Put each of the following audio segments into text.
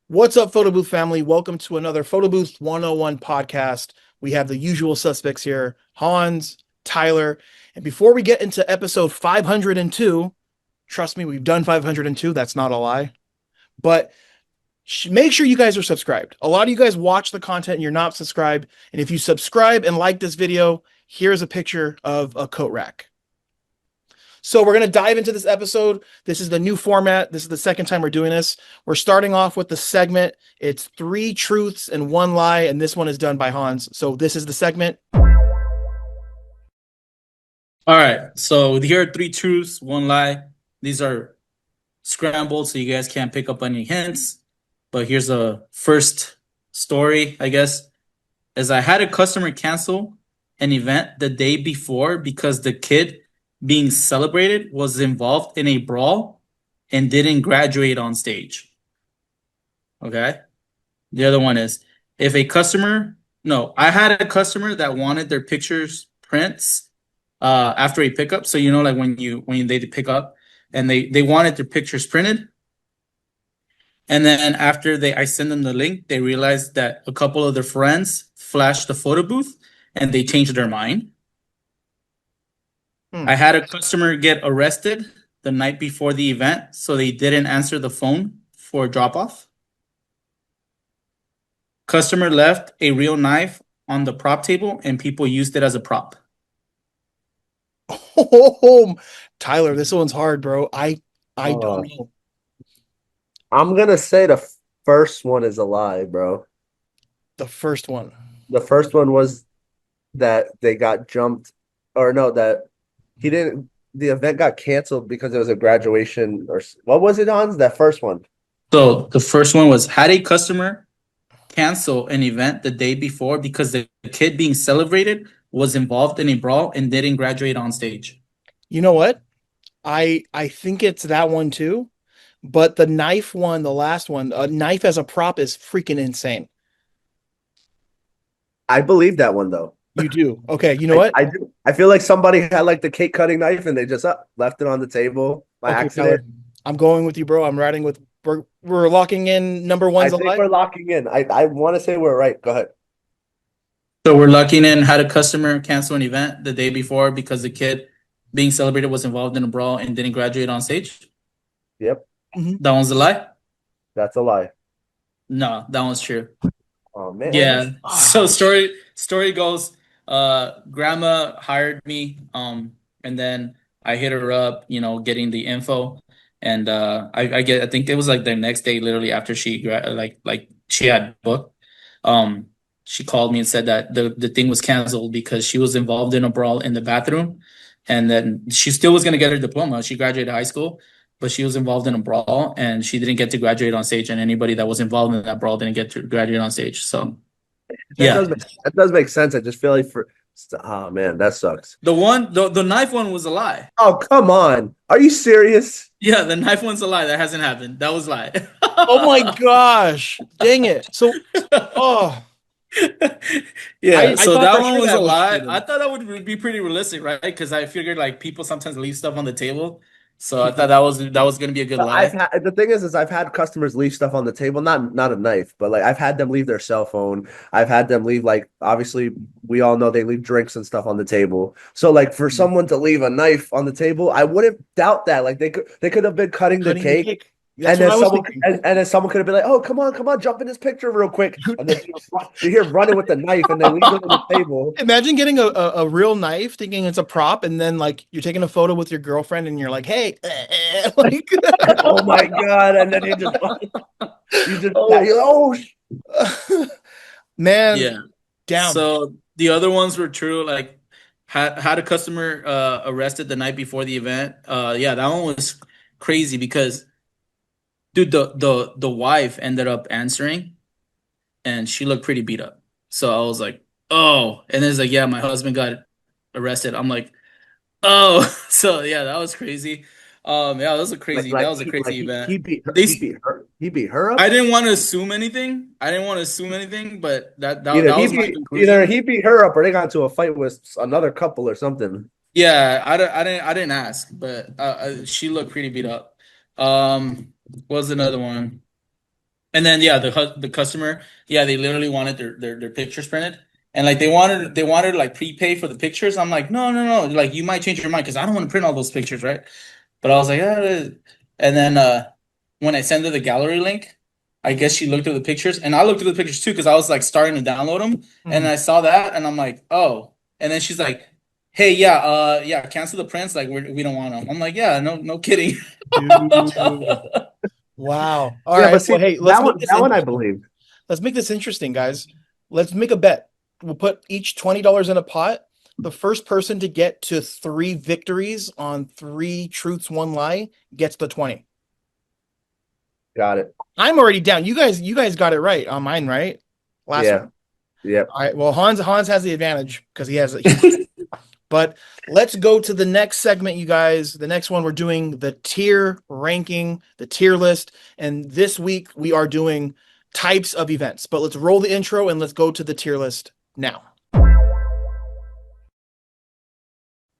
What's up, Photo Booth family? Welcome to another Photo Booth 101 podcast. We have the usual suspects here, Hans, Tyler. And before we get into episode 502, trust me, we've done 502. That's not a lie. But make sure you guys are subscribed. A lot of you guys watch the content and you're not subscribed. And if you subscribe and like this video, here's a picture of a coat rack. So we're going to dive into this episode. This is the new format. This is the second time we're doing this. We're starting off with the segment. It's 3 truths and 1 lie, and this one is done by Hans. So this is the segment. All right. So here are 3 truths, 1 lie. These are scrambled, so you guys can't pick up any hints. But here's the first story, I guess. Is I had a customer cancel an event the day before because the kid being celebrated was involved in a brawl and didn't graduate on stage. Okay. The other one is I had a customer that wanted their pictures prints after a pickup. So like when they pick up and they wanted their pictures printed. And then after I send them the link, they realized that a couple of their friends flashed the photo booth and they changed their mind. I had a customer get arrested the night before the event, so they didn't answer the phone for drop off. Customer left a real knife on the prop table and people used it as a prop. Oh, Tyler, this one's hard, bro. I don't know. I'm gonna say the first one is a lie, bro. The first one. The first one was that they got jumped, or no, that he didn't. The event got canceled because it was a graduation, or what was it, Hans? That first one. So the first one was had a customer cancel an event the day before because the kid being celebrated was involved in a brawl and didn't graduate on stage. You know what? I think it's that one too. But the knife one, the last one, a knife as a prop is freaking insane. I believe that one though. You do. Okay, you know what? I do. I feel like somebody had like the cake cutting knife and they just left it on the table by Okay, accident. Tyler, I'm going with you, bro. I'm riding with we're locking in number one's I a think lie. we're locking in. I want to say we're right. Go ahead. So we're locking in had a customer cancel an event the day before because the kid being celebrated was involved in a brawl and didn't graduate on stage. Yep, That one's a lie? that's a lie. No, that one's true. Oh man. Yeah. So story goes, grandma hired me, and then I hit her up, getting the info. And I think it was like the next day, literally after like she had booked. She called me and said that the thing was canceled because she was involved in a brawl in the bathroom. And then she still was gonna get her diploma. She graduated high school, but she was involved in a brawl and she didn't get to graduate on stage. And anybody that was involved in that brawl didn't get to graduate on stage. So yeah. That does make sense. I just feel like oh man, that sucks. The knife one was a lie. Oh, come on. Are you serious? Yeah, the knife one's a lie. That hasn't happened. That was a lie. Oh my gosh. Dang it. So Yeah, I so thought that for one sure was that a was lie. true. I thought that would be pretty realistic, right? Because I figured like people sometimes leave stuff on the table. So I thought that was gonna be a good lie. The thing is I've had customers leave stuff on the table, not a knife, but like I've had them leave their cell phone. I've had them leave, like, obviously we all know they leave drinks and stuff on the table. So like for someone to leave a knife on the table, I wouldn't doubt that. Like they could have been cutting the cake. That's And what then I was someone thinking. and then someone could have been like, "Oh, come on, jump in this picture real quick." And then you hear running with the knife, and they leave it on the table. Imagine getting a real knife, thinking it's a prop, and then like you're taking a photo with your girlfriend, and you're like, "Hey," like, Oh my god! And then you just man, Yeah. down. So the other ones were true. Like had a customer arrested the night before the event. Yeah, that one was crazy because dude, the wife ended up answering and she looked pretty beat up. So I was like, oh, and then it's like, yeah, my husband got arrested. I'm like, oh, so yeah, that was crazy. Yeah, that was a crazy event. He beat her up. I didn't want to assume anything. But that was my conclusion. Either he beat her up or they got into a fight with another couple or something. Yeah, I didn't ask, but she looked pretty beat up. What was another one? And then yeah, the customer, yeah, they literally wanted their pictures printed. And like they wanted like prepay for the pictures. I'm like, no, no, no. Like you might change your mind because I don't want to print all those pictures, right? But I was like, and then when I sent her the gallery link, I guess she looked at the pictures, and I looked at the pictures too because I was like starting to download them, and Mhm. I saw that, and I'm like, oh. And then she's like, hey, yeah, yeah, cancel the prints. Like we don't want them. I'm like, yeah, no, no kidding. Dude. Wow. All Yeah, right. but see Well, hey, let's that make one this that one I interesting. believe. Let's make this interesting, guys. Let's make a bet. We'll put each $20 in a pot. The first person to get to 3 victories on 3 truths, 1 lie gets the 20. Got it. I'm already down. You guys got it right on mine, right? Last Yeah. one. Yep. All right. Well, Hans has the advantage because he's but let's go to the next segment, you guys. The next one we're doing the tier ranking, the tier list, and this week we are doing types of events. But let's roll the intro and let's go to the tier list now.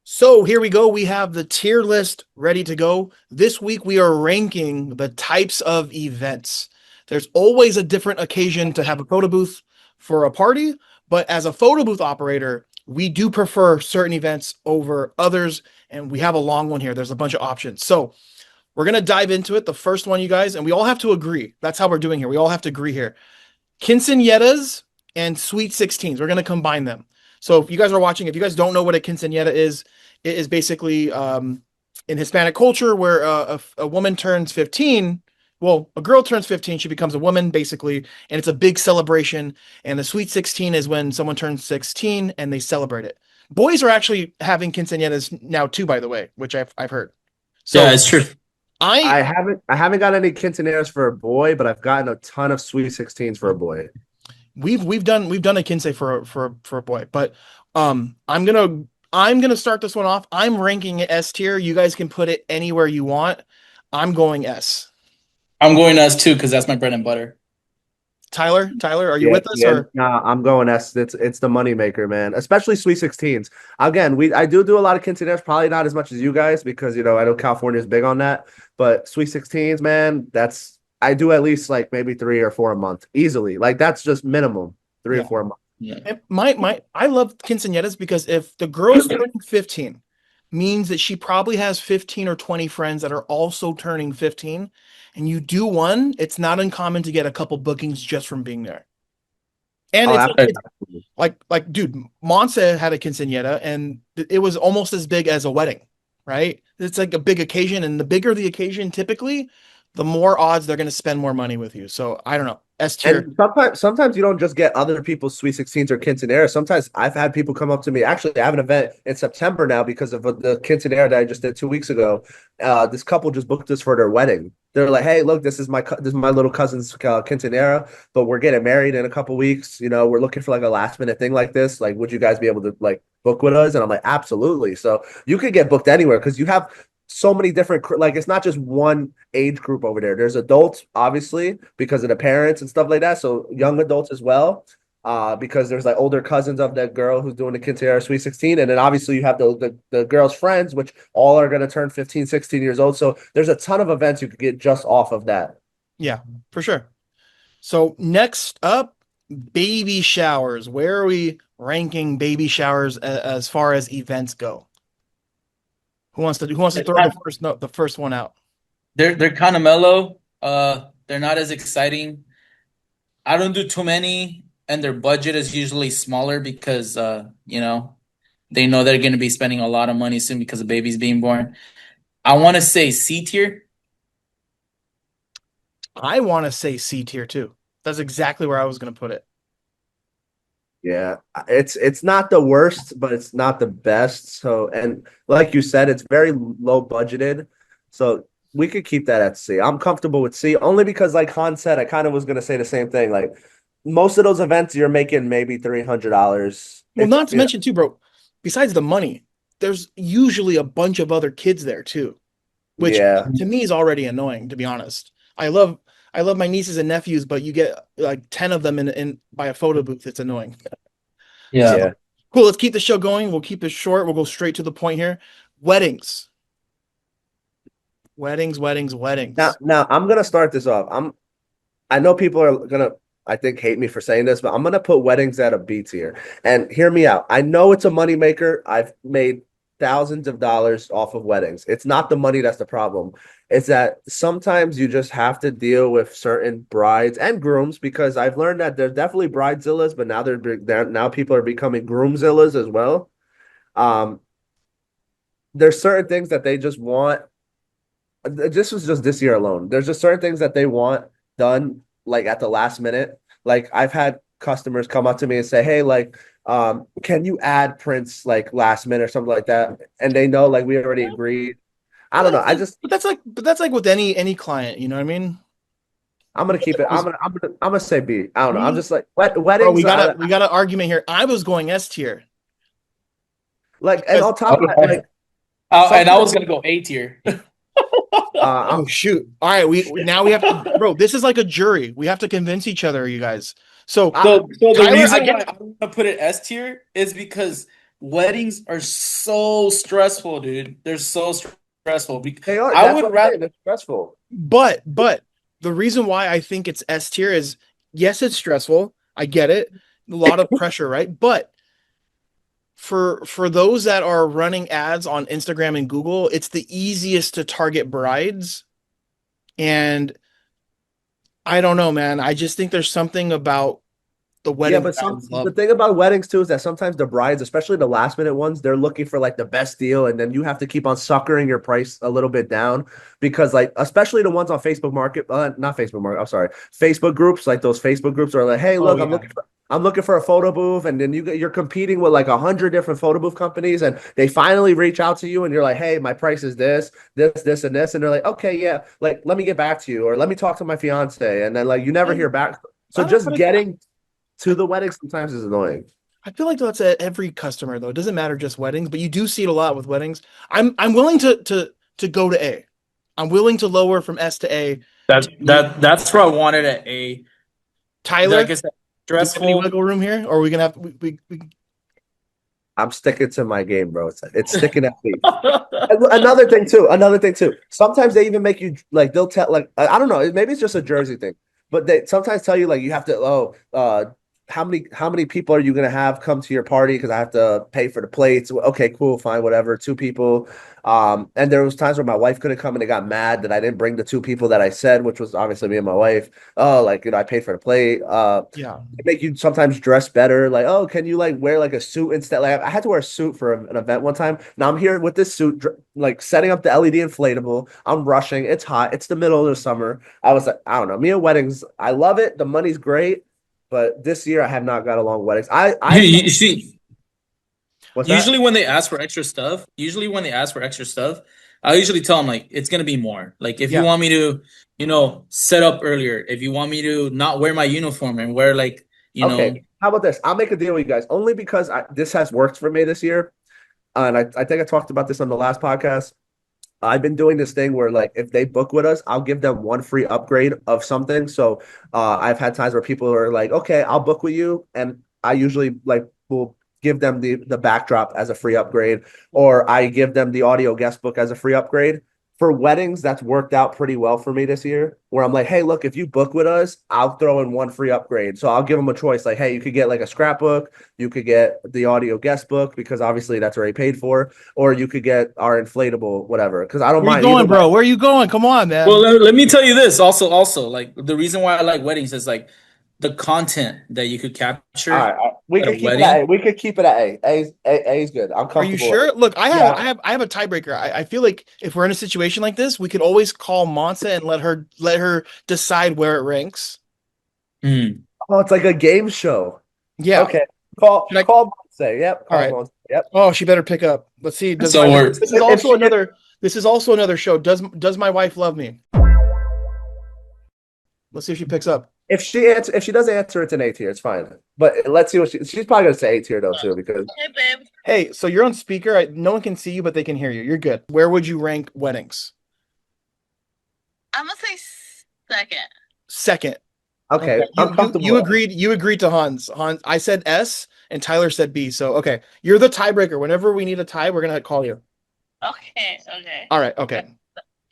So here we go. We have the tier list ready to go. This week we are ranking the types of events. There's always a different occasion to have a photo booth for a party, but as a photo booth operator, we do prefer certain events over others, and we have a long one here. There's a bunch of options. So we're going to dive into it. The first one, you guys, and we all have to agree. That's how we're doing here. We all have to agree here. Quinceañeras and Sweet 16s. We're going to combine them. So if you guys are watching, if you guys don't know what a quinceañera is, it is basically in Hispanic culture where a woman turns 15. Well, a girl turns 15, she becomes a woman basically, and it's a big celebration. And the Sweet 16 is when someone turns 16 and they celebrate it. Boys are actually having quinceañeras now too, by the way, which I've heard. Yeah, So it's true. I I haven't got any quinceañeras for a boy, but I've gotten a ton of Sweet 16s for a boy. we've done a quince for a boy, but I'm gonna start this one off. I'm ranking it S tier. You guys can put it anywhere you want. I'm going S. I'm going to us too because that's my bread and butter. Tyler, are you Yeah, with us yeah. or Nah, I'm going S. It's the money maker, man. Especially Sweet 16s. Again, I do a lot of quinceañeras, probably not as much as you guys because I know California is big on that. But Sweet 16s, man, I do at least like maybe 3 or 4 a month easily. Like that's just minimum 3 or yeah? 4 a month. Yeah. My I love quinceañeras because if the girl's turning 15, means that she probably has 15 or 20 friends that are also turning 15, and you do one, it's not uncommon to get a couple bookings just from being there. And Oh, it's absolutely. like dude, Monse had a quinceañera and it was almost as big as a wedding, right? It's like a big occasion, and the bigger the occasion, typically, the more odds they're going to spend more money with you. So I don't know. S tier. And sometimes you don't just get other people's Sweet 16s or quinceañeras. Sometimes I've had people come up to me. Actually, I have an event in September now because of the quinceañera that I just did 2 weeks ago. This couple just booked us for their wedding. They're like, "Hey, look, this is my little cousin's quinceañera, but we're getting married in a couple weeks. We're looking for like a last minute thing like this. Like, would you guys be able to like book with us?" And I'm like, "Absolutely." So you could get booked anywhere because you have so many different like it's not just one age group over there. There's adults, obviously, because of the parents and stuff like that. So young adults as well, because there's like older cousins of that girl who's doing the quinceañera Sweet 16. And then obviously you have the girl's friends, which all are going to turn 15, 16 years old. So there's a ton of events you could get just off of that. Yeah, for sure. So next up, baby showers. Where are we ranking baby showers as far as events go? Who wants to throw the first one out? They're kind of mellow. They're not as exciting. I don't do too many, and their budget is usually smaller because they know they're going to be spending a lot of money soon because a baby's being born. I want to say C tier. I want to say C tier too. That's exactly where I was going to put it. Yeah, it's not the worst, but it's not the best. So, and like you said, it's very low budgeted. So we could keep that at C. I'm comfortable with C only because, like Han said, I kind of was gonna say the same thing. Like most of those events, you're making maybe $300. Well, If not to mention too, bro, besides the money, there's usually a bunch of other kids there too, which yeah, to me is already annoying, to be honest. I love my nieces and nephews, but you get like 10 of them in by a photo booth. It's annoying. Yeah. yeah. So cool, let's keep the show going. We'll keep it short. We'll go straight to the point here. Weddings. Weddings, weddings, Now, weddings. now I'm gonna start this off. I know people are gonna, I think, hate me for saying this, but I'm gonna put weddings at a B tier. And hear me out. I know it's a moneymaker. I've made thousands of dollars off of weddings. It's not the money that's the problem. It's that sometimes you just have to deal with certain brides and grooms because I've learned that there's definitely bridezillas, but they're now people are becoming groomzillas as well. Um, there's certain things that they just want. This was just this year alone. There's just certain things that they want done like at the last minute. Like I've had customers come up to me and say, "Hey, like, can you add Prince like last minute or something like that?" And they know like we already agreed. I don't know. But that's like with any client, you know what I mean? I'm gonna keep it. I'm gonna say B. I don't know. I'm B? just like Bro, weddings. we got an argument here. I was going S tier Like, and because on top of that, like And I sometimes was gonna go A tier. uh, oh shoot. All right, now we have to, bro, this is like a jury. We have to convince each other, you guys. So So the Tyler, reason why I'm gonna put it S tier is because weddings are so stressful, dude. They're so stressful. they are. I That's would what I'm saying. rather. It's stressful. but the reason why I think it's S tier is yes, it's stressful. I get it. A lot of pressure, right? But for those that are running ads on Instagram and Google, it's the easiest to target brides. And I don't know, man. I just think there's something about the Yeah, wedding but that I the love. thing about weddings too is that sometimes the brides, especially the last minute ones, they're looking for like the best deal, and then you have to keep on suckering your price a little bit down because like especially the ones on Facebook Market, not Facebook Market, I'm sorry, Facebook groups, like those Facebook groups are like, hey, Oh look, yeah. I'm looking for a photo booth, and then you're competing with like 100 different photo booth companies, and they finally reach out to you, and you're like, hey, my price is this, and this, and they're like, okay, yeah, like let me get back to you, or let me talk to my fiance, and then like you never hear back. So I don't, just but getting to the wedding sometimes is annoying. I feel like that's at every customer though. It doesn't matter just weddings, but you do see it a lot with weddings. I'm willing to go to A. I'm willing to lower from S to A. That's where I wanted at A. Tyler, Like I said, do we have any stressful. wiggle room here, or are we gonna have we I'm sticking to my game, bro. It's sticking at me. Another thing too. Sometimes they even make you like they'll tell like I don't know, maybe it's just a Jersey thing, but they sometimes tell you like you have to how many people are you gonna have come to your party because I have to pay for the plates. Okay, cool, fine, whatever. Two people. And there was times where my wife couldn't come and they got mad that I didn't bring the two people that I said, which was obviously me and my wife. Oh, like I paid for the plate. yeah. They make you sometimes dress better. Like, oh, can you like wear like a suit instead? Like, I had to wear a suit for an event one time. Now I'm here with this suit, like setting up the LED inflatable. I'm rushing. It's hot. It's the middle of the summer. I was like, I don't know. Me and weddings, I love it. The money's great, but this year I have not got along weddings. You see, What's that? usually when they ask for extra stuff, I usually tell them like it's gonna be more. Like if you Yeah. want me to, set up earlier, if you want me to not wear my uniform and wear like, Okay. How about this? I'll make a deal with you guys only because this has worked for me this year. And I think I talked about this on the last podcast. I've been doing this thing where like if they book with us, I'll give them one free upgrade of something. So I've had times where people are like, okay, I'll book with you. And I usually like will give them the backdrop as a free upgrade, or I give them the audio guest book as a free upgrade. For weddings, that's worked out pretty well for me this year. Where I'm like, hey, look, if you book with us, I'll throw in one free upgrade. So I'll give them a choice. Like, hey, you could get like a scrapbook, you could get the audio guest book because obviously that's already paid for, or you could get our inflatable, whatever. Because I don't Where you mind either going, way. bro? Where you going? Come on, Well, man. let me tell you this. Also, like the reason why I like weddings is like the content that you could All capture right, we at a could keep it at wedding. A. We could keep it at A. A is good. I'm Are you comfortable with sure? Look, Yeah. I have a tiebreaker. I feel like if we're in a situation like this, we could always call Monza and let her decide where it ranks. Mm. Oh, it's like a game show. Yeah. Okay, Should I? call Monse. Yep, All call right. Monse. Yep. Oh, she better pick up. Let's see. Does my So we're this is If also she another this is also another show. Does my wife love me? Let's see if she picks up. if she doesn't answer, it's an A tier. It's fine. But let's see what she's probably gonna say A tier though too because Hey, babe. Hey, so you're on speaker. No one can see you, but they can hear you. You're good. Where would you rank weddings? I'm gonna say second. Second. okay, Okay. I'm comfortable. You agreed to Hans. Hans, I said S and Tyler said B. So okay. You're the tiebreaker. Whenever we need a tie, we're gonna call you. Okay. All right, okay.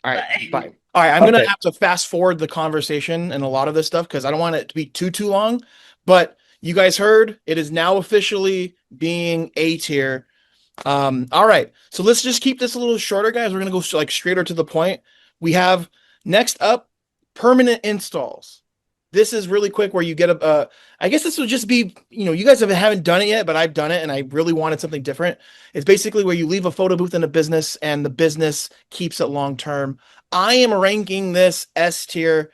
All right, Bye. bye. All right, I'm gonna Okay. have to fast forward the conversation and a lot of this stuff because I don't want it to be too long. But you guys heard it is now officially being A tier. All right, so let's just keep this a little shorter, guys. We're gonna go like straighter to the point. We have next up permanent installs. This is really quick where you get a I guess this would just be, you guys haven't done it yet, but I've done it and I really wanted something different. It's basically where you leave a photo booth in a business and the business keeps it long term. I am ranking this S tier,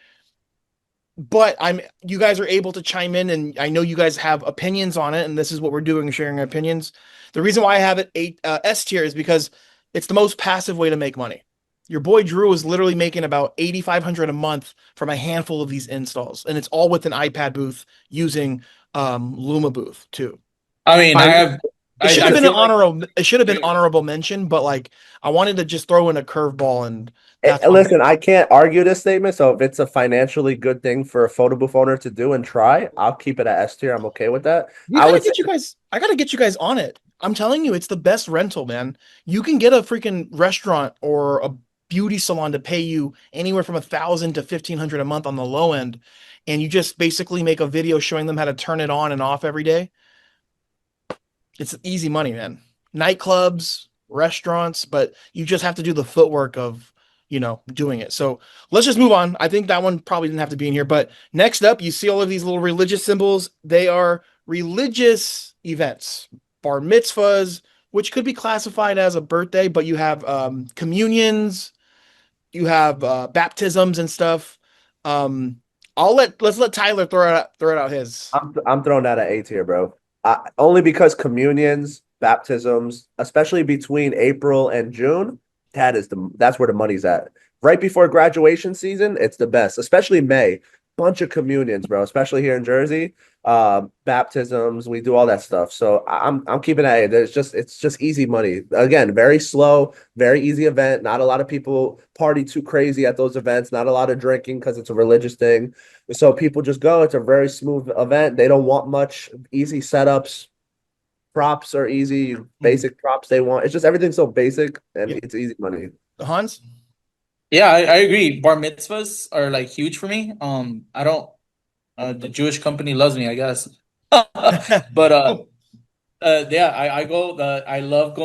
but you guys are able to chime in and I know you guys have opinions on it and this is what we're doing, sharing our opinions. The reason why I have it S tier is because it's the most passive way to make money. Your boy Drew is literally making about 8,500 a month from a handful of these installs and it's all with an iPad booth using LumaBooth too. I mean, It should have I been an feel like honorable mention, but like I wanted to just throw in a curveball and that's why. Listen, I can't argue this statement. So if it's a financially good thing for a photo booth owner to do and try, I'll keep it at S tier. I'm okay with that. We I gotta would say get you guys. I gotta get you guys on it. I'm telling you, it's the best rental, man. You can get a freaking restaurant or a beauty salon to pay you anywhere from 1,000 to 1,500 a month on the low end, and you just basically make a video showing them how to turn it on and off every day. It's easy money, man. Nightclubs, restaurants, but you just have to do the footwork of, doing it. So let's just move on. I think that one probably didn't have to be in here. But next up, you see all of these little religious symbols. They are religious events, bar mitzvahs, which could be classified as a birthday, but you have communions, you have baptisms and stuff. Let's let Tyler throw it out his. I'm throwing that at A tier, bro. Only because communions, baptisms, especially between April and June, that's where the money's at. Right before graduation season, it's the best, especially May. Bunch of communions, bro, especially here in Jersey. Baptisms, we do all that stuff. So I'm keeping that. It's just easy money. Again, very slow, very easy event. Not a lot of people party too crazy at those events. Not a lot of drinking because it's a religious thing. So people just go. It's a very smooth event. They don't want much. Easy setups. Props are easy. Basic props they want. It's just everything's so basic and Yeah. it's easy money. Hans? yeah, I agree. Bar mitzvahs are like huge for me. I don't the Jewish company loves me, I guess. But yeah, I go. I love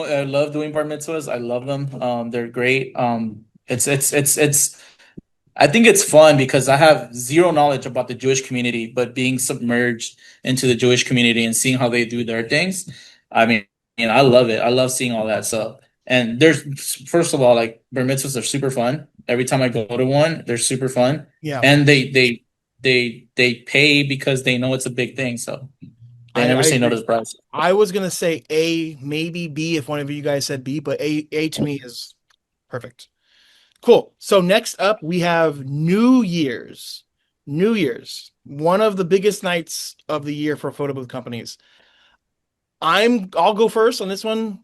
doing bar mitzvahs. I love them. They're great. It's. I think it's fun because I have zero knowledge about the Jewish community, but being submerged into the Jewish community and seeing how they do their things, I mean, I love it. I love seeing all that stuff. And first of all, like bar mitzvahs are super fun. Every time I go to one, they're super fun, Yeah. and they pay because they know it's a big thing. So they never I say no agree. to the price. I was gonna say A, maybe B if one of you guys said B, but A to me is perfect. Cool. So next up we have New Year's. New Year's, one of the biggest nights of the year for photo booth companies. I'll go first on this one.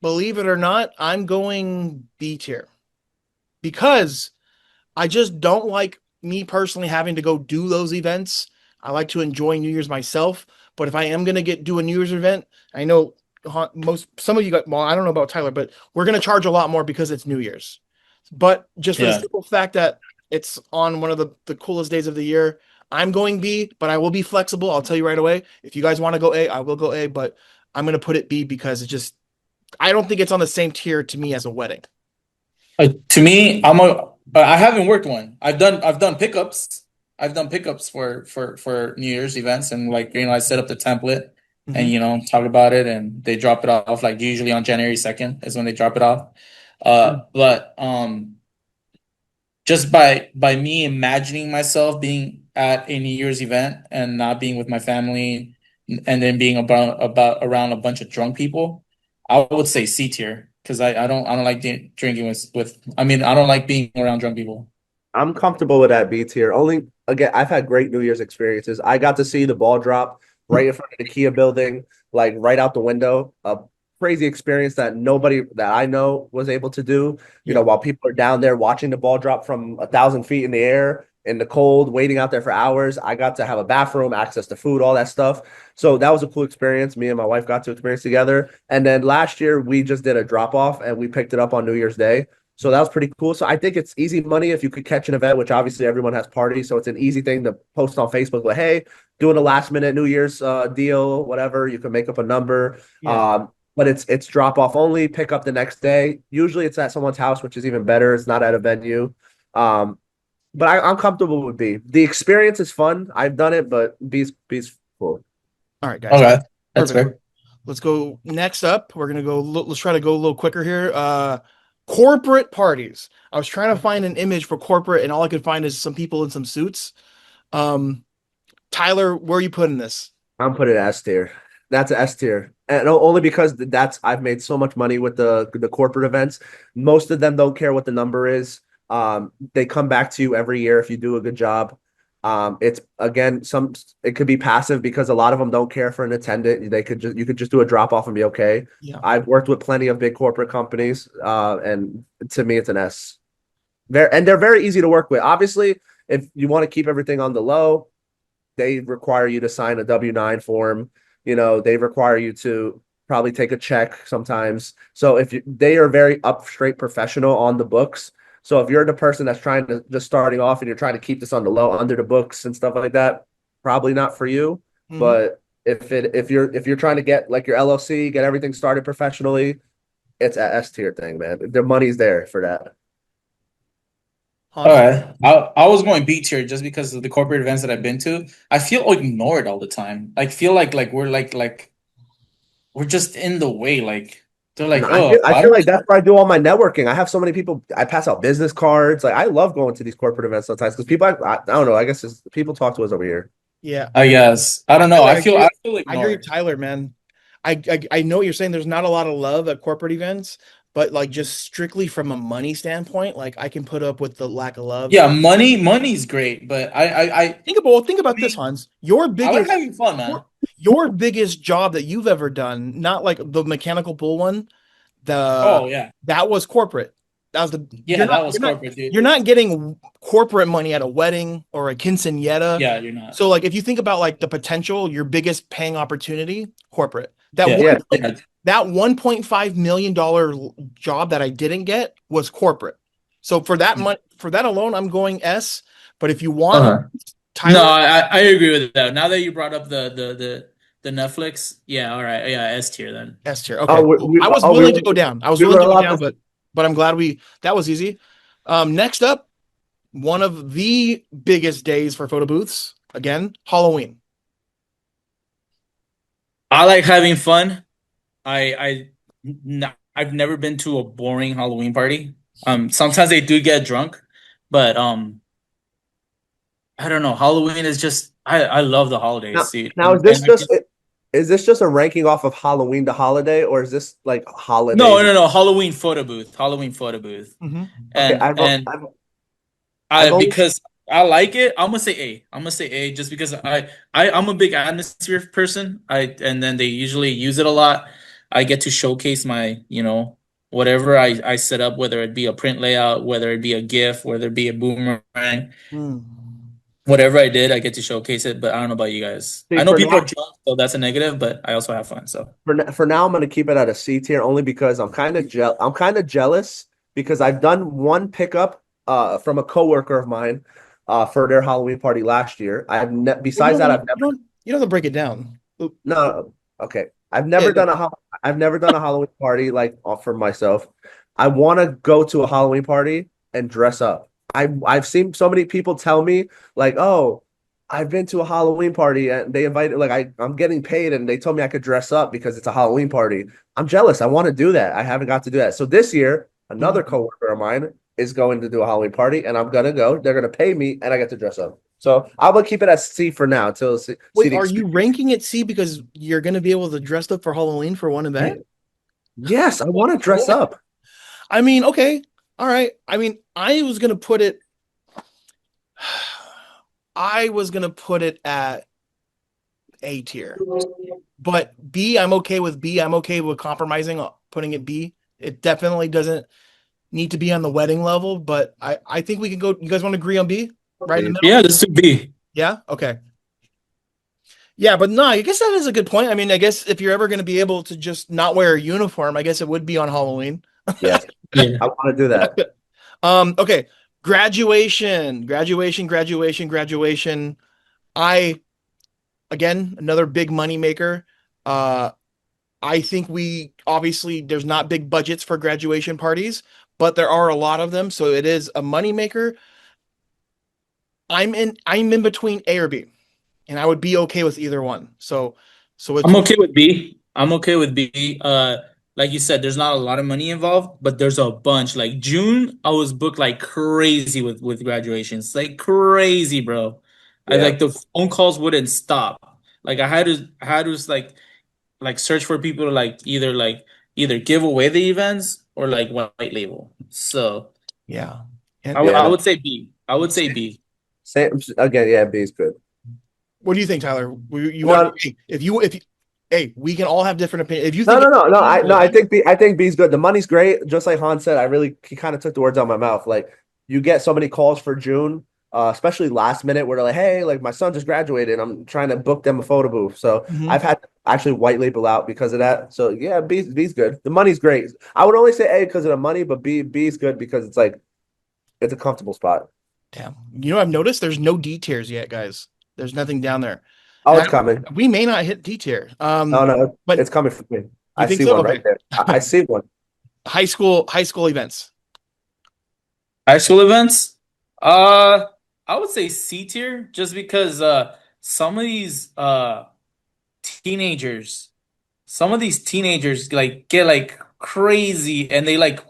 Believe it or not, I'm going B tier because I just don't like me personally having to go do those events. I like to enjoy New Year's myself, but if I am gonna do a New Year's event, I know some of you got, well, I don't know about Tyler, but we're gonna charge a lot more because it's New Year's. But just for the Yeah. simple fact that it's on one of the coolest days of the year, I'm going B, but I will be flexible. I'll tell you right away. If you guys want to go A, I will go A, but I'm gonna put it B because I don't think it's on the same tier to me as a wedding. To me, I haven't worked one. I've done pickups. I've done pickups for New Year's events, and like I set up the template and talk about it, and they drop it off like usually on January 2nd is when they drop it off. But just by me imagining myself being at a New Year's event and not being with my family, and then being about around a bunch of drunk people, I would say C tier because I don't like drinking with I mean I don't like being around drunk people. I'm comfortable with that B tier. Only again, I've had great New Year's experiences. I got to see the ball drop right in front of the Kia building, like right out the window. A crazy experience that nobody that I know was able to do. While people are down there watching the ball drop from 1,000 feet in the air in the cold, waiting out there for hours. I got to have a bathroom, access to food, all that stuff. So that was a cool experience. Me and my wife got to experience together. And then last year we just did a drop off and we picked it up on New Year's Day. So that was pretty cool. So I think it's easy money if you could catch an event, which obviously everyone has parties. So it's an easy thing to post on Facebook. Like, hey, doing a last minute New Year's deal, whatever. You can make up a number. Yeah. But it's drop off only, pick up the next day. Usually it's at someone's house, which is even better. It's not at a venue. Um, but I'm comfortable with B. The experience is fun. I've done it, but B's cool. All right, guys. Okay, that's Perfect. fair. Let's go next up. We're gonna go. Let's try to go a little quicker here. Corporate parties. I was trying to find an image for corporate, and all I could find is some people in some suits. Tyler, where are you putting this? I'm putting it S tier. That's an S tier, and only because I've made so much money with the corporate events. Most of them don't care what the number is. They come back to you every year if you do a good job. It's again it could be passive because a lot of them don't care for an attendant. You could just do a drop off and be okay. Yeah. I've worked with plenty of big corporate companies, and to me it's an S. They're very easy to work with. Obviously, if you want to keep everything on the low, they require you to sign a W-9 form. They require you to probably take a check sometimes. So they are very up straight professional on the books. So if you're the person that's trying to just starting off and you're trying to keep this on the low under the books and stuff like that, probably not for you. Mhm. But if you're trying to get like your LLC, get everything started professionally, it's a S tier thing, man. The money's there for that. All right. I was going B tier just because of the corporate events that I've been to. I feel ignored all the time. I feel like we're like we're just in the way. Like they're like, No, oh, I feel like that's where I do all my networking. I have so many people. I pass out business cards. Like I love going to these corporate events sometimes because people. I don't know. I guess people talk to us over here. Yeah. I guess. I don't know. I I feel agree ignored. with Tyler, man. I know what you're saying. There's not a lot of love at corporate events, but like just strictly from a money standpoint, like I can put up with the lack of love. Yeah, money's great, but I Think about this, Hans. Your I like biggest having fun, man. your biggest job that you've ever done, not like the mechanical bull one, Oh yeah, that was corporate. That was the yeah, that was corporate, dude. you're not getting corporate money at a wedding or a quinceañera. Yeah, you're not. So like if you think about like the potential, your biggest paying opportunity, corporate. That Yeah, one, yeah. that $1.5 million job that I didn't get was corporate. So for that money, for that alone, I'm going S. But if you want Tyler, No, I agree with that. Now that you brought up the Netflix, yeah, all right, yeah, S tier then. S tier. Okay, Oh, cool. I was willing to go down. I was willing to go down, but I'm glad that was easy. Next up, one of the biggest days for photo booths, again, Halloween. I like having fun. I've never been to a boring Halloween party. Sometimes they do get drunk, but I don't know. Halloween is just I love the holidays, dude. Now is this just a ranking off of Halloween to holiday, or is this like holiday? No. Halloween photo booth. Halloween photo booth. Mm-hmm. Because I like it, I'm gonna say A. I'm gonna say A just because I'm a big atmosphere person. And then they usually use it a lot. I get to showcase my, whatever I set up, whether it be a print layout, whether it be a GIF, whether it be a boomerang. Whatever I did, I get to showcase it, but I don't know about you guys. I know people are drunk, so that's a negative, but I also have fun. So for now, I'm going to keep it at a C tier only because I'm kind of jealous because I've done one pickup from a coworker of mine for their Halloween party last year. Besides that, I've never. You don't have to break it down. No, okay. I've never done a Halloween party like for myself. I want to go to a Halloween party and dress up. I've seen so many people tell me like, oh, I've been to a Halloween party and they invited I'm getting paid and they told me I could dress up because it's a Halloween party. I'm jealous. I want to do that. I haven't got to do that. So this year, another coworker of mine is going to do a Halloween party and I'm gonna go. They're gonna pay me and I get to dress up. So I will keep it at C for now until C. Wait, are you ranking it C because you're gonna be able to dress up for Halloween for one event? Yes, I want to dress up. I mean, okay. All right. I mean, I was gonna put it at A tier. But B, I'm okay with B. I'm okay with compromising, putting it B. It definitely doesn't need to be on the wedding level, but I think we can go. You guys want to agree on B? Right in the middle? yeah, this should be. Yeah? Okay. Yeah, but no, I guess that is a good point. I mean, I guess if you're ever going to be able to just not wear a uniform, I guess it would be on Halloween. Yeah. Yeah. I want to do that. Okay. Graduation. I again another big money maker. Uh I think we obviously there's not big budgets for graduation parties, but there are a lot of them, so it is a money maker. I'm in between A or B, and I would be okay with either one. So it's I'm okay with B. I'm okay with B. Like you said, there's not a lot of money involved, but there's a bunch. Like June, I was booked like crazy with graduations, like crazy, bro. I Yeah. like the phone calls wouldn't stop. Like I had to like search for people to either give away the events or like white label. So yeah. I, And w- Yeah. I No, would say B. I would say B. same again. Yeah, B is good. what do you think, Tyler? You want No, hey, if you hey, we can all have different opinions. If you no, think no, no, no. A, I think B is good. The money's great. Just like Han said, he kind of took the words out of my mouth. Like you get so many calls for June, especially last minute, where they're like, "Hey, like my son just graduated. I'm trying to book them a photo booth." So Mhm. I've had to actually white label out because of that. So yeah, B's good. The money's great. I would only say A because of the money, but B's good because it's like it's a comfortable spot. Damn. I've noticed there's no D tiers yet, guys. There's nothing down there. Oh, And it's coming. we may not hit D tier. No, no, But it's coming for me. you I think see so? one right Okay. there. I see one. High school events. High school events? Uh, I would say C tier just because some of these teenagers, some of these teenagers like get like crazy and they like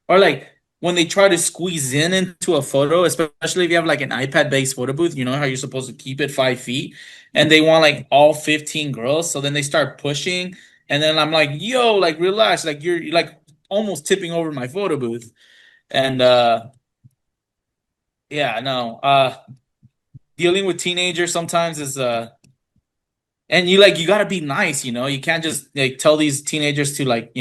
or like when they try to squeeze in into a photo, especially if you have like an iPad based photo booth, you know how you're supposed to keep it 5 feet, and they want like all 15 girls, so then they start pushing, and then I'm like, yo, like relax, like you're like almost tipping over my photo booth. And yeah, no. Dealing with teenagers sometimes is and you gotta be nice, you know. You can't just like tell these teenagers to like,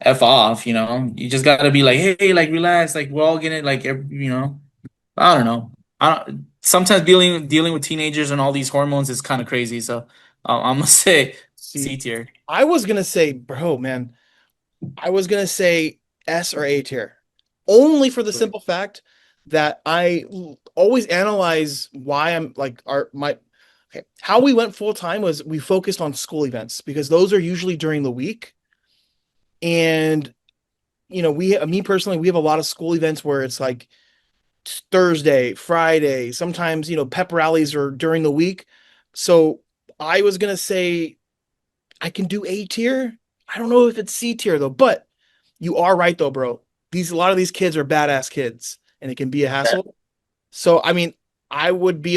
F off, you know. You just gotta be like, hey, like relax, like we're all gonna like I don't know. I don't sometimes dealing with teenagers and all these hormones is kind of crazy. So I'm gonna say See, C tier. I was gonna say, bro, man, I was gonna say S or A tier, only for the simple fact that always analyze why I'm like our my okay. How we went full time was we focused on school events because those are usually during the week, and me personally, we have a lot of school events where it's like Thursday, Friday, sometimes pep rallies are during the week. So I was gonna say I can do A tier. I don't know if it's C tier though, but you are right though, bro. A lot of these kids are badass kids, and it can be a Yeah. hassle. So I mean, I would be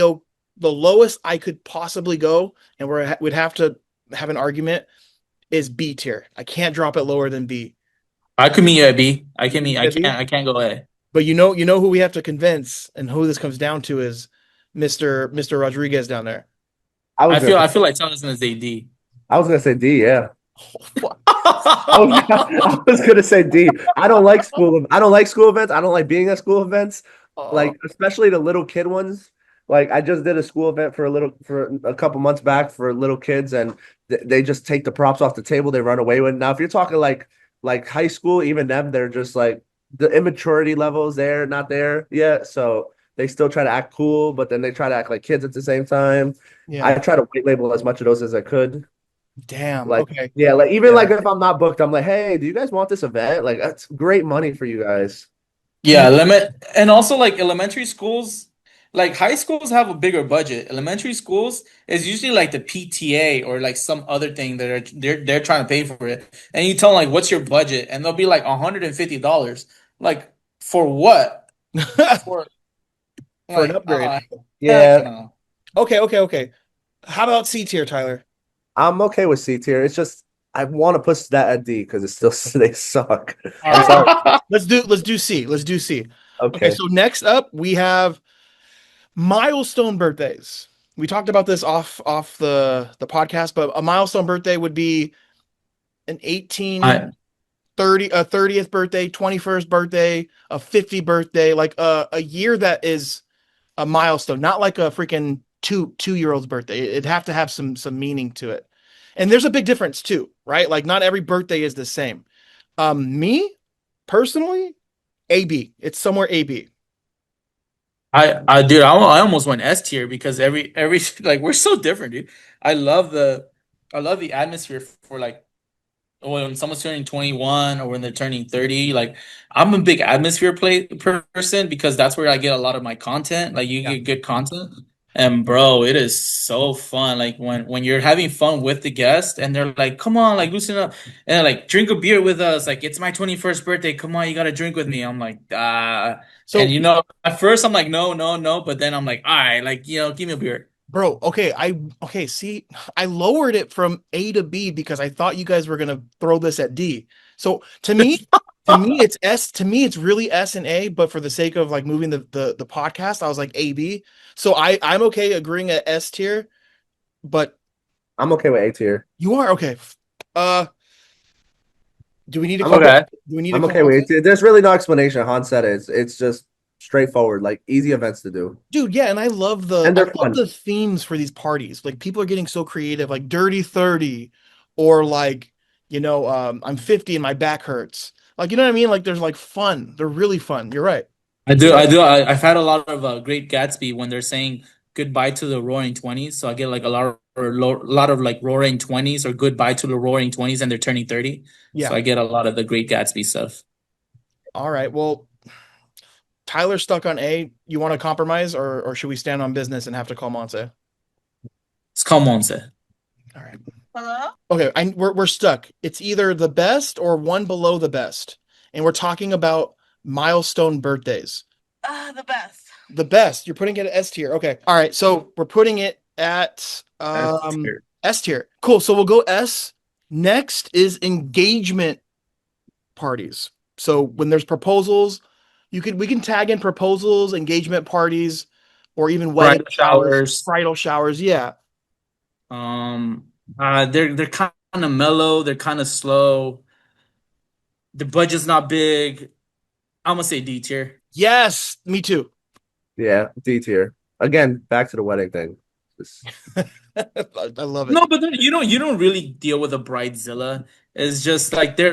the lowest I could possibly go, and we'd have to have an argument is B tier. I can't drop it lower than B. I could meet you at B. I You can can meet. meet I at B, can't. I can't go A. but you know who we have to convince, and who this comes down to is Mr. Rodriguez down there. I was I gonna feel. say, I feel like Jonathan is a D. I was gonna say D. Yeah. Fuck. I was gonna say D. I don't like school events. I don't like being at school events. Uh, Like especially the little kid ones. Like I just did a school event for a couple months back for little kids, and they just take the props off the table. They run away with it. Now, if you're talking like high school, even them, they're just like the immaturity levels there, not there yet. So they still try to act cool, but then they try to act like kids at the same time. I yeah. try to white label as much of those as I could. Damn. Like, Okay. yeah, like even Yeah. like if I'm not booked, I'm like, hey, do you guys want this event? Like, that's great money for you guys. Yeah, limit and also like elementary schools, like high schools have a bigger budget. Elementary schools is usually like the PTA or like some other thing that they're trying to pay for it. And you tell them like what's your budget? And they'll be like $150. Like for what? For For an like upgrade. heck Yeah, no. Okay. How about C tier, Tyler? I'm okay with C tier. It's just I want to push that at D because it's still they suck. All I'm right. sorry. Let's do C. Let's do C. Okay, Okay. so next up we have milestone birthdays. We talked about this off the podcast, but a milestone birthday would be an 18, I 30, a 30th birthday, 21st birthday, a 50 birthday, like a year that is a milestone, not like a freaking two-year old's birthday. It'd have to have some meaning to it. And there's a big difference too, right? Like not every birthday is the same. Me, personally, AB. It's somewhere AB. Dude, I almost went S tier because every like we're so different, dude. I love the I love the atmosphere for like when someone's turning 21 or when they're turning 30. Like I'm a big atmosphere person because that's where I get a lot of my content. Like you Yeah. get good content. And bro, it is so fun. Like when you're having fun with the guest and they're like, "Come on, like loosen up." And like drink a beer with us. Like it's my 21st birthday. Come on, you got to drink with me. I'm like, "Ah." And So, at first I'm like, "No, no, no," but then I'm like, "All right, like, give me a beer." bro, okay, see, I lowered it from A to B because I thought you guys were gonna throw this at D. So to me it's S, to me it's really S and A, but for the sake of like moving the podcast, I was like AB. So I'm okay agreeing at S tier, but I'm okay with A tier. you are okay. Uh do we need to I'm call okay. Okay. do we need to I'm call okay with A Hansen? tier. There's really no explanation. Hans said it. It's just straightforward, like easy events to do, Dude, yeah, and and I they're love fun. the themes for these parties. Like people are getting so creative, like Dirty 30 or like, I'm 50 and my back hurts. Like, you know what I mean? Like there's like fun. They're really fun. You're right. I do. I do. I've had a lot of Great Gatsby when they're saying goodbye to the Roaring Twenties. So I get like lot of like Roaring Twenties or goodbye to the Roaring Twenties, and they're turning 30. So Yeah. I get a lot of the Great Gatsby stuff. All right. Well, Tyler's stuck on A. You want to compromise or should we stand on business and have to call Monse? It's come on, sir. All right. Hello? Okay, we're stuck. It's either the best or one below the best. And we're talking about milestone birthdays. The best. The best. You're putting it at S tier. Okay. All right. So we're putting it at That's fair. S tier. Cool. So we'll go S. Next is engagement parties. So when there's proposals, we can tag in proposals, engagement parties, or even wedding Bridal showers, showers. bridal showers. Yeah. They're kind of mellow. They're kind of slow. The budget's not big. I'm gonna say D tier. Yes, me too. Yeah, D tier. Again, back to the wedding thing. Just- I love it. No, but then you don't really deal with a bridezilla. It's just like they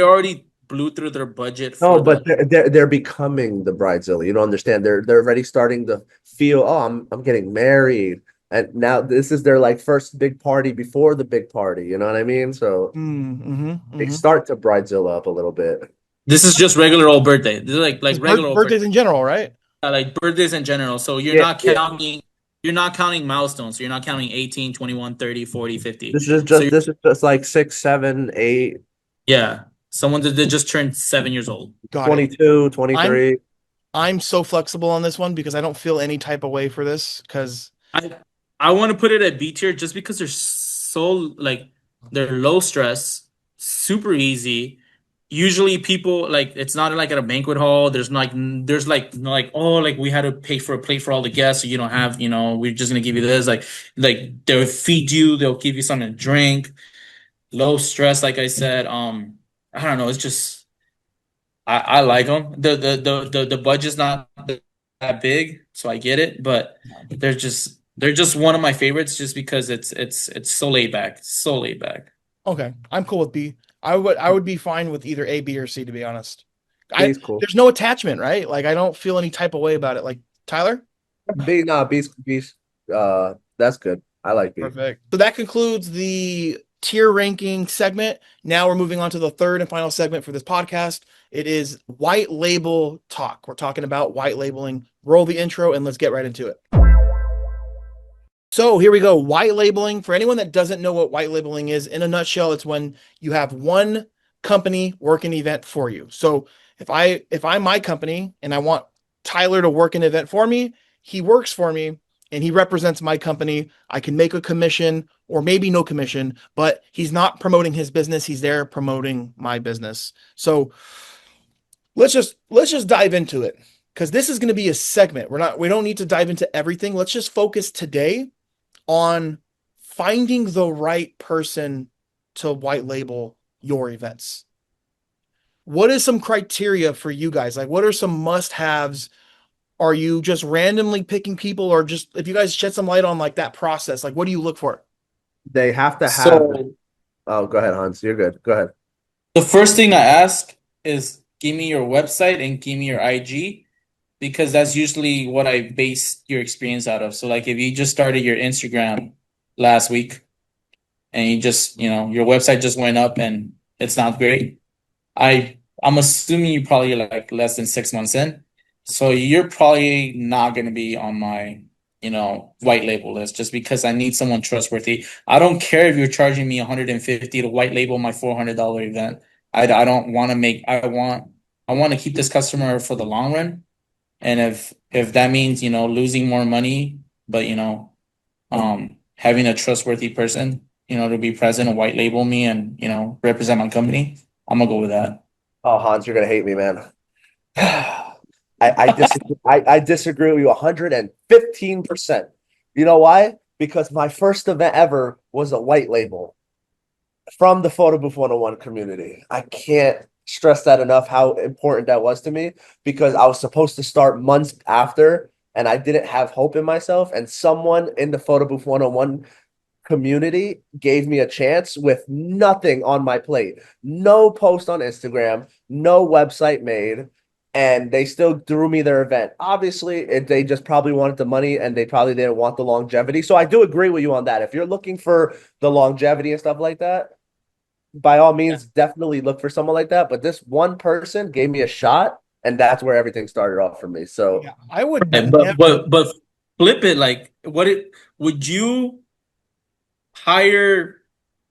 already blew through their budget No, for but the. they're becoming the bridezilla. You don't understand. They're already starting to feel, oh, I'm getting married. And now this is their like first big party before the big party. You know what I mean? So they Mm-hmm. start to bridezilla up a little bit. This is just regular old birthday. This is like Just regular old birthdays birthday, in general, right? like birthdays in general. So you're Yeah, not yeah. counting. You're not counting milestones. So you're not counting 18, 21, 30, 40, 50. This is So just this is just like 6, 7, 8, yeah, someone that just turned 7 years old. Got it. 22, I'm 23. I'm so flexible on this one because I don't feel any type of way for this because I I want to put it at B tier just because they're so like they're low stress, super easy. Usually people like it's not like at a banquet hall. There's like oh like we had to pay for a plate for all the guests, so you don't have we're just gonna give you this like they'll feed you, they'll give you something to drink, low stress. Like I said, I don't know. It's just I like them. The budget's not that big, so I get it. But they're just one of my favorites, just because it's so laid back, so laid back. okay, I'm cool with B. I would be fine with either A, B, or C to be honest. I B's cool. There's no attachment, right? Like I don't feel any type of way about it. Like Tyler? B, nah, B's, that's good. I like B. Perfect. So that concludes the tier ranking segment. Now we're moving on to the third and final segment for this podcast. It is white label talk. We're talking about white labeling. Roll the intro and let's get right into it. So here we go. White labeling. For anyone that doesn't know what white labeling is, in a nutshell, it's when you have one company work an event for you. So if I'm my company and I want Tyler to work an event for me, he works for me and he represents my company. I can make a commission or maybe no commission, but he's not promoting his business. He's there promoting my business. So let's just dive into it because this is going to be a segment. We don't need to dive into everything. Let's just focus today on finding the right person to white label your events. What is some criteria for you guys? Like, what are some must-haves? Are you just randomly picking people, or just if you guys shed some light on like that process, like what do you look for? They have to have. So Oh, go ahead, Hans. You're good. Go ahead. the first thing I ask is give me your website and give me your IG because that's usually what I base your experience out of. So like if you just started your Instagram last week and you just, your website just went up and it's not great, I'm assuming you probably like less than 6 months in. So you're probably not going to be on my, white label list just because I need someone trustworthy. I don't care if you're charging me 150 to white label my $400 event. I don't want to make I want to keep this customer for the long run. And if that means, losing more money, but having a trustworthy person, to be present and white label me and, represent my company, I'm gonna go with that. Oh, Hans, you're gonna hate me, man. I disagree. I disagree with you 115%. You know why? Because my first event ever was a white label from the Photo Booth 101 community. I can't stress that enough how important that was to me because I was supposed to start months after and I didn't have hope in myself. And someone in the Photo Booth 101 community gave me a chance with nothing on my plate. No post on Instagram, no website made, and they still threw me their event. Obviously, they just probably wanted the money and they probably didn't want the longevity. So I do agree with you on that. If you're looking for the longevity and stuff like that, by all Yeah. means, definitely look for someone like that. But this one person gave me a shot, and that's where everything started off for me. So Yeah, I would Right, never. but flip it like would you hire,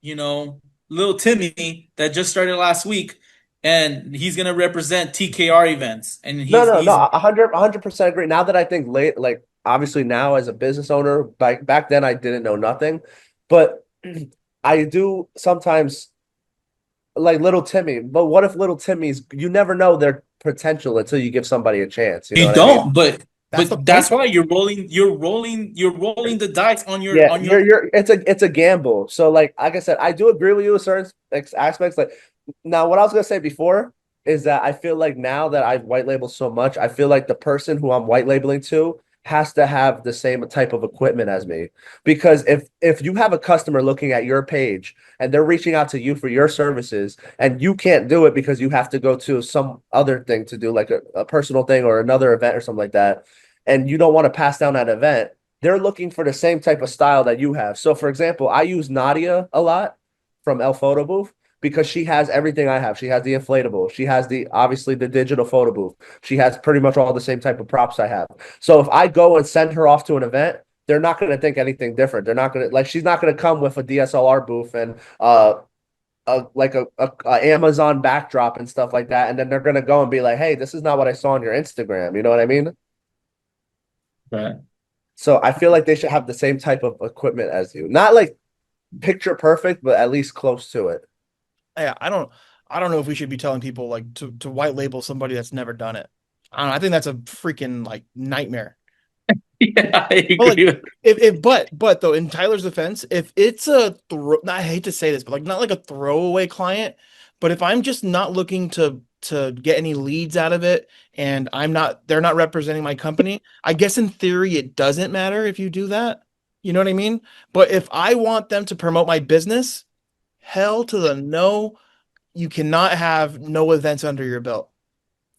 little Timmy that just started last week and he's gonna represent TKR events and no, he's 100% agree. Now that I think late, like obviously now as a business owner, back then I didn't know nothing, but I do sometimes like little Timmy. But what if little Timmy's? You never know their potential until you give somebody a chance. You know you what I mean? don't, but That's the point, that's why though. you're rolling the dice on your Yeah, on your you're it's a gamble. So like I said, I do agree with you with certain aspects. Like now, what I was gonna say before is that I feel like now that I've white labeled so much, I feel like the person who I'm white labeling to has to have the same type of equipment as me. Because if you have a customer looking at your page and they're reaching out to you for your services and you can't do it because you have to go to some other thing to do like a personal thing or another event or something like that, and you don't want to pass down that event, they're looking for the same type of style that you have. So, for example, I use Nadia a lot from El Photo Booth because she has everything I have. She has the inflatable. She has the obviously the digital photo booth. She has pretty much all the same type of props I have. So if I go and send her off to an event, they're not going to think anything different. They're not going to like she's not going to come with a DSLR booth and a Amazon backdrop and stuff like that, and then they're going to go and be like, "Hey, this is not what I saw on your Instagram." You know what I mean? right. So I feel like they should have the same type of equipment as you. Not like picture perfect, but at least close to it. Yeah, I don't know if we should be telling people like to white label somebody that's never done it. I don't know. I think that's a freaking like nightmare. Yeah, I But like agree with if but though in Tyler's defense, if it's a I hate to say this, but like not like a throwaway client, but if I'm just not looking to get any leads out of it and they're not representing my company, I guess in theory it doesn't matter if you do that. You know what I mean? But if I want them to promote my business, hell to the no, you cannot have no events under your belt.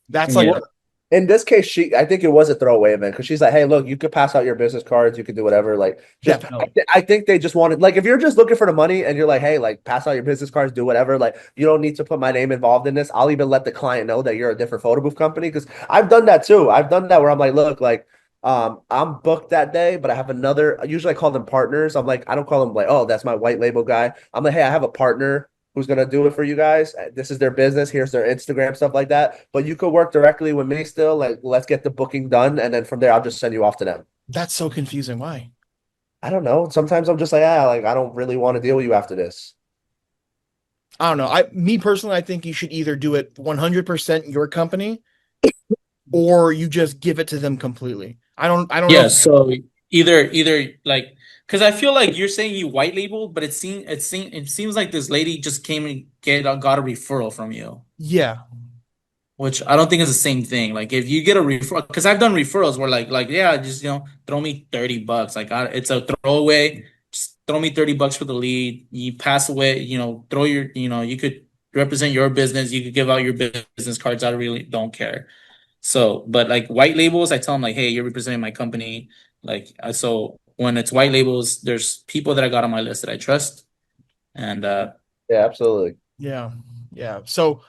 That's like yeah. Well, in this case, I think it was a throwaway event because she's like, "Hey, look, you could pass out your business cards, you could do whatever." Like, just definitely. I think they just wanted like if you're just looking for the money and you're like, "Hey, like pass out your business cards, do whatever." Like, you don't need to put my name involved in this. I'll even let the client know that you're a different photo booth company because I've done that too. I've done that where I'm like, "Look, like." I'm booked that day, but I have another. Usually, I call them partners. I'm like, I don't call them like, oh, that's my white label guy. I'm like, hey, I have a partner who's gonna do it for you guys. This is their business. Here's their Instagram stuff like that. But you could work directly with me still. Like, let's get the booking done, and then from there, I'll just send you off to them. That's so confusing. Why? I don't know. Sometimes I'm just like, like I don't really want to deal with you after this. I don't know. Me personally, I think you should either do it 100% your company or you just give it to them completely. I don't know Yeah, if so either like because I feel like you're saying you white labeled, but it seems like this lady just came and got a referral from you, yeah. which I don't think is the same thing. Like if you get a referral, because I've done referrals where like yeah, just throw me $30. Like it's a throwaway. Just throw me $30 for the lead. You pass away, throw your you could represent your business. You could give out your business cards. I really don't care. So, but like white labels, I tell them like, hey, you're representing my company. Like, so when it's white labels, there's people that I got on my list that I trust, and Yeah, absolutely. Yeah. Yeah. So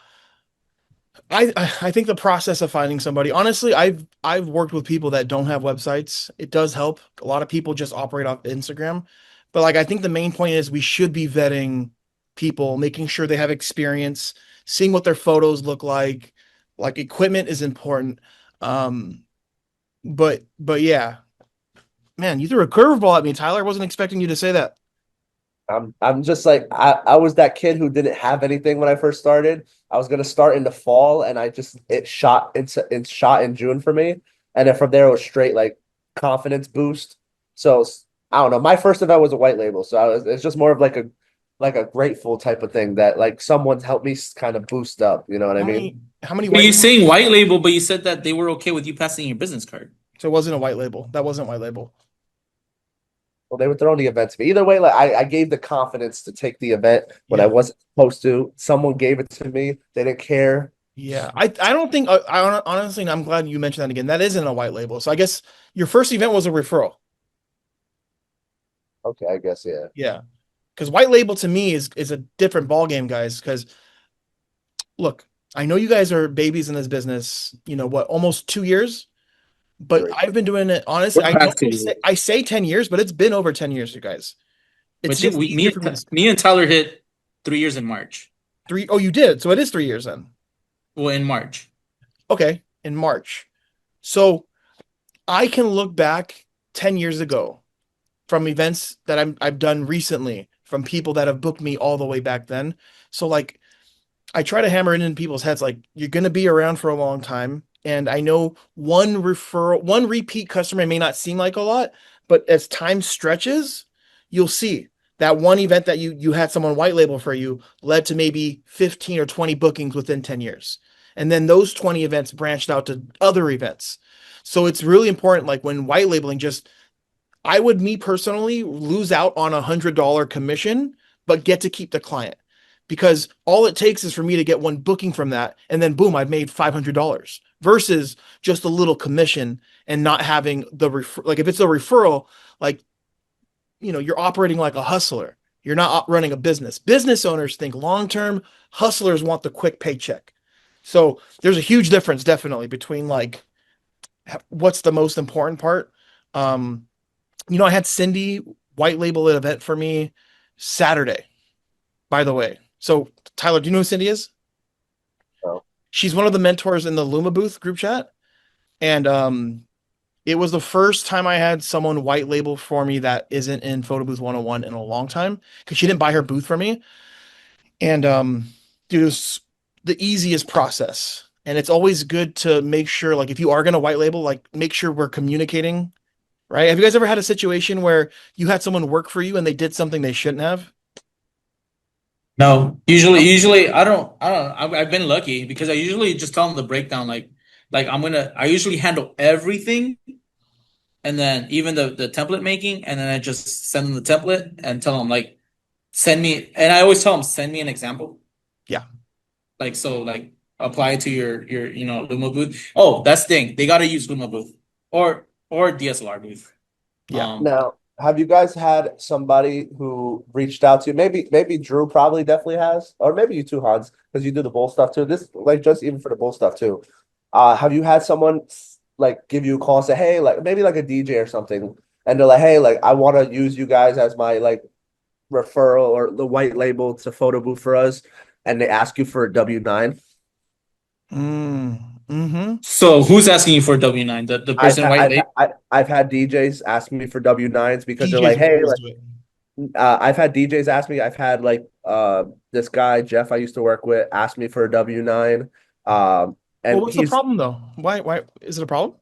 I think the process of finding somebody, honestly, I've worked with people that don't have websites. It does help. A lot of people just operate off Instagram. But like I think the main point is we should be vetting people, making sure they have experience, seeing what their photos look like. Like equipment is important. Um, but yeah, man, you threw a curveball at me, Tyler. I wasn't expecting you to say that. I'm just like I was that kid who didn't have anything when I first started. I was gonna start in the fall, and it shot in June for me, and then from there it was straight like confidence boost. So I don't know. My first event was a white label, so it's just more of like a grateful type of thing that like someone's helped me kind of boost up. You know what I How mean? many but white you're labels? saying white label, but you said that they were okay with you passing your business card. So it wasn't a white label. That wasn't white label. Well, they were throwing the event to me. Either way, like I gave the confidence to take the event when I Yeah. wasn't supposed to. Someone gave it to me. They didn't care. Yeah, I don't think honestly, I'm glad you mentioned that again. That isn't a white label. So I guess your first event was a referral. Okay, I guess yeah. Yeah, because white label to me is a different ball game, guys. Because look, I know you guys are babies in this business. You know what? Almost 2 years, but Great. I've been doing it honestly. We're I know past 2 years. I say 10 years, but it's been over 10 years, you guys. It's But you, just me, easier for me to say. me and Tyler hit 3 years in March. Three. Oh, you did. So it is 3 years then. Well, in March. Okay, in March. So I can look back 10 years ago from events that I've done recently from people that have booked me all the way back then. So like I try to hammer it in people's heads like you're going to be around for a long time and I know one repeat customer may not seem like a lot, but as time stretches, you'll see that one event that you had someone white label for you led to maybe 15 or 20 bookings within 10 years. And then those 20 events branched out to other events. So it's really important like when white labeling just I would, me personally, lose out on $100 commission, but get to keep the client because all it takes is for me to get one booking from that. And then boom, I've made $500 versus just a little commission and not having like if it's a referral, like, you're operating like a hustler. You're not running a business. Business owners think long term, hustlers want the quick paycheck. So there's a huge difference definitely between like what's the most important part. Um, I had Cindy white label an event for me Saturday, by the way. So, Tyler, do you know who Cindy is? So She's one of the mentors in the LumaBooth group chat. And it was the first time I had someone white label for me that isn't in Photo Booth 101 in a long time because she didn't buy her booth for me. And dude, it was the easiest process. And it's always good to make sure, like, if you are going to white label, like, make sure we're communicating, right? Have you guys ever had a situation where you had someone work for you and they did something they shouldn't have? No, usually I don't. I've been lucky because I usually just tell them the breakdown. Like I usually handle everything, and then even the template making, and then I just send them the template and tell them like send me. And I always tell them send me an example. Yeah. Like so, like apply it to your LumaBooth. Oh, that's the thing. They got to use LumaBooth or DSLR booth. Yeah. now, have you guys had somebody who reached out to you? Maybe Drew probably definitely has, or maybe you too, Hans, because you do the bull stuff too. This like just even for the bull stuff too. Have you had someone like give you a call and say, hey, like maybe like a DJ or something, and they're like, hey, like I want to use you guys as my like referral or the white label to photo booth for us, and they ask you for a W-9? Mm-hmm. So who's asking you for a W-9? The I've person had white label? I've had DJs ask me for W-9s because they're DJs like, will hey, always like do it. I've had DJs ask me. I've had like this guy Jeff I used to work with ask me for a W-9. Well, And what's the he's problem though? Why is it a problem?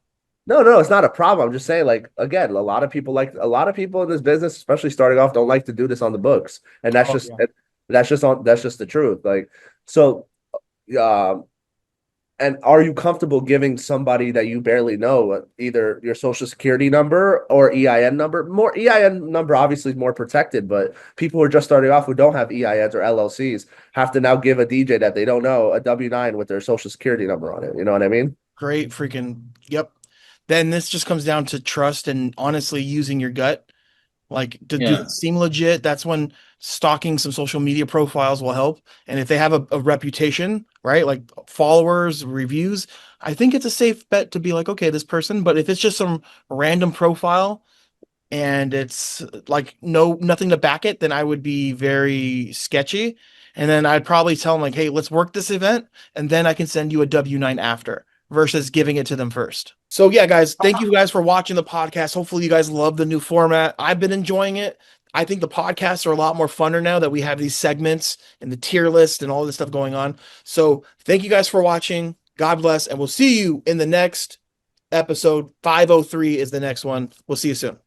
no, it's not a problem. I'm just saying, like again, a lot of people in this business, especially starting off, don't like to do this on the books, and Oh yeah. that's just the truth. Like so, um, And are you comfortable giving somebody that you barely know either your social security number or EIN number? More EIN number obviously is more protected, but people who are just starting off who don't have EINs or LLCs have to now give a DJ that they don't know a W-9 with their social security number on it. You know what I mean? Great freaking, yep. Then this just comes down to trust and honestly using your gut. Like, does Yeah. it seem legit? That's when stalking some social media profiles will help. And if they have a reputation, right, like followers, reviews, I think it's a safe bet to be like, okay, this person. But if it's just some random profile and it's like nothing to back it, then I would be very sketchy. And then I'd probably tell them like, hey, let's work this event, and then I can send you a W-9 after versus giving it to them first. So yeah, guys, thank you guys for watching the podcast. Hopefully you guys love the new format. I've been enjoying it. I think the podcasts are a lot more funner now that we have these segments and the tier list and all this stuff going on. So thank you guys for watching. God bless, and we'll see you in the next episode. 503 is the next one. We'll see you soon.